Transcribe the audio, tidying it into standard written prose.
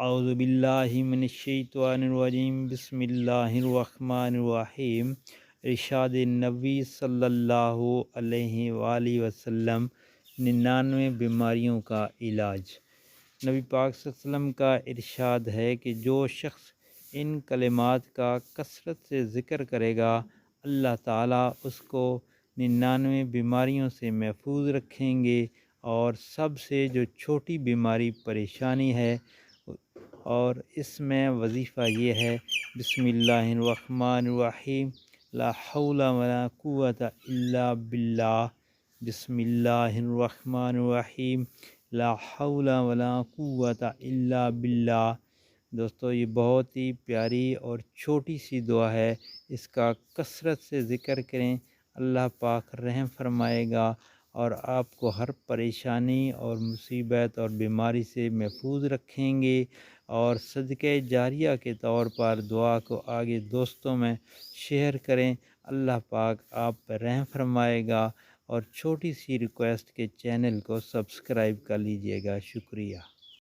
اعوذ باللہ من الشیطان الرجیم بسم اللہ الرحمن الرحیم۔ ارشاد نبی صلی اللہ علیہ وآلہ وسلم، 99 بیماریوں کا علاج۔ نبی پاک صلی اللہ علیہ وسلم کا ارشاد ہے کہ جو شخص ان کلمات کا کثرت سے ذکر کرے گا، اللہ تعالیٰ اس کو 99 بیماریوں سے محفوظ رکھیں گے، اور سب سے جو چھوٹی بیماری پریشانی ہے اور اس میں وظیفہ یہ ہے، بسم اللہ الرحمن الرحیم، لا حول ولا قوت الا باللہ، بسم اللہ الرحمن الرحیم، لا حول ولا قوت الا باللہ۔ دوستو، یہ بہت ہی پیاری اور چھوٹی سی دعا ہے، اس کا کثرت سے ذکر کریں، اللہ پاک رحم فرمائے گا اور آپ کو ہر پریشانی اور مصیبت اور بیماری سے محفوظ رکھیں گے، اور صدقہ جاریہ کے طور پر دعا کو آگے دوستوں میں شیئر کریں، اللہ پاک آپ پر رحم فرمائے گا۔ اور چھوٹی سی ریکویسٹ کے چینل کو سبسکرائب کر لیجئے گا۔ شکریہ۔